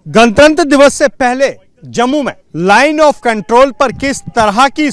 गणतंत्र दिवस से पहले जम्मू में लाइन ऑफ कंट्रोल पर किस तरह की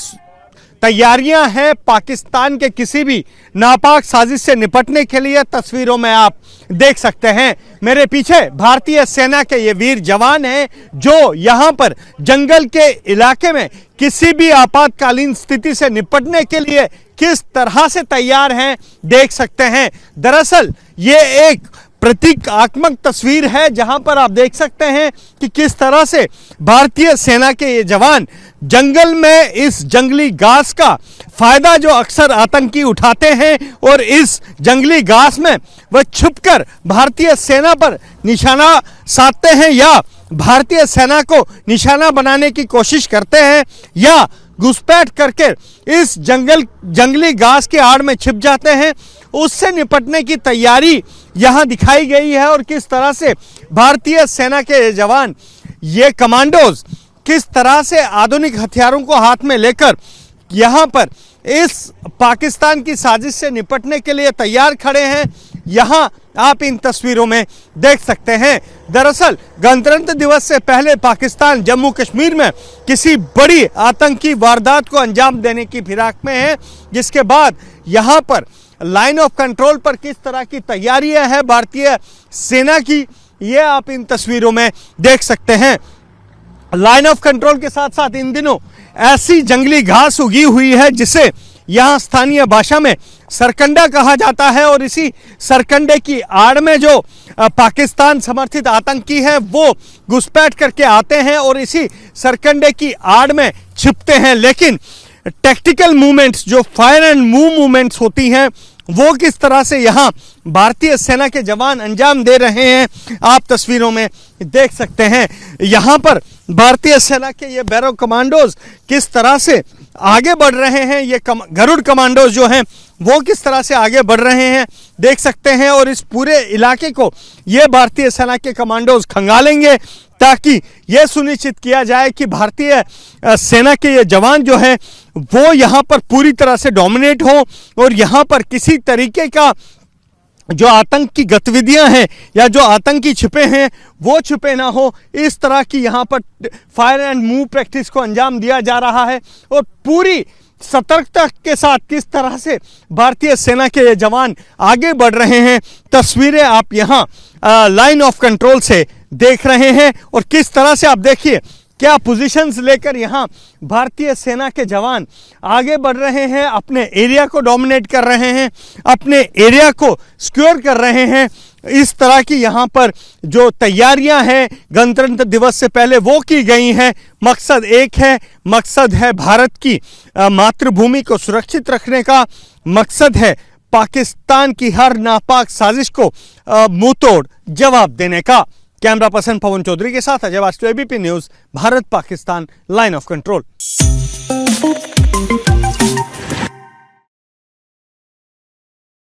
तैयारियां हैं पाकिस्तान के किसी भी नापाक साजिश से निपटने के लिए तस्वीरों में आप देख सकते हैं। मेरे पीछे भारतीय सेना के ये वीर जवान हैं जो यहां पर जंगल के इलाके में किसी भी आपातकालीन स्थिति से निपटने के लिए किस तरह से तैयार हैं देख सकते हैं। दरअसल ये एक प्रतीकात्मक तस्वीर है जहां पर आप देख सकते हैं कि किस तरह से भारतीय सेना के ये जवान जंगल में इस जंगली घास का फायदा जो अक्सर आतंकी उठाते हैं और इस जंगली घास में वह छुपकर भारतीय सेना पर निशाना साधते हैं या भारतीय सेना को निशाना बनाने की कोशिश करते हैं या घुसपैठ करके इस जंगली घास के आड़ में छिप जाते हैं। उससे निपटने की तैयारी यहां दिखाई गई है और किस तरह से भारतीय सेना के जवान ये कमांडोज किस तरह से आधुनिक हथियारों को हाथ में लेकर यहां पर इस पाकिस्तान की साजिश से निपटने के लिए तैयार खड़े हैं, यहां आप इन तस्वीरों में देख सकते हैं। दरअसल गणतंत्र दिवस से पहले पाकिस्तान जम्मू कश्मीर में किसी बड़ी आतंकी वारदात को अंजाम देने की फिराक में है, जिसके बाद यहां पर लाइन ऑफ कंट्रोल पर किस तरह की तैयारियां हैं भारतीय सेना की, ये आप इन तस्वीरों में देख सकते हैं। लाइन ऑफ कंट्रोल के साथ साथ इन दिनों ऐसी जंगली घास उगी हुई है जिसे यहां स्थानीय भाषा में सरकंडा कहा जाता है और इसी सरकंडे की आड़ में जो पाकिस्तान समर्थित आतंकी हैं वो घुसपैठ करके आते हैं और इसी सरकंडे की आड़ में छिपते हैं। लेकिन टैक्टिकल मूवमेंट्स जो फायर एंड मूव मूवमेंट्स होती हैं वो किस तरह से यहाँ भारतीय सेना के जवान अंजाम दे रहे हैं आप तस्वीरों में देख सकते हैं। यहाँ पर भारतीय सेना के ये बैरो कमांडोज किस तरह से आगे बढ़ रहे हैं, ये गरुड़ कमांडोज जो हैं वो किस तरह से आगे बढ़ रहे हैं देख सकते हैं और इस पूरे इलाके को ये भारतीय सेना के कमांडोज खंगालेंगे ताकि ये सुनिश्चित किया जाए कि भारतीय सेना के ये जवान जो हैं वो यहाँ पर पूरी तरह से डोमिनेट हो और यहाँ पर किसी तरीके का जो आतंक की गतिविधियां हैं या जो आतंकी छिपे हैं वो छिपे ना हो, इस तरह की यहाँ पर फायर एंड मूव प्रैक्टिस को अंजाम दिया जा रहा है और पूरी सतर्कता के साथ किस तरह से भारतीय सेना के ये जवान आगे बढ़ रहे हैं तस्वीरें आप यहाँ लाइन ऑफ कंट्रोल से देख रहे हैं और किस तरह से आप देखिए क्या पोजीशंस लेकर यहाँ भारतीय सेना के जवान आगे बढ़ रहे हैं, अपने एरिया को डोमिनेट कर रहे हैं, अपने एरिया को सिक्योर कर रहे हैं। इस तरह की यहाँ पर जो तैयारियां हैं गणतंत्र दिवस से पहले वो की गई हैं। मकसद एक है, मकसद है भारत की मातृभूमि को सुरक्षित रखने का, मकसद है पाकिस्तान की हर नापाक साजिश को मुंहतोड़ जवाब देने का। कैमरा पर्सन पवन चौधरी के साथ अजय वास्तव, ABP news, Bharat Pakistan line of control.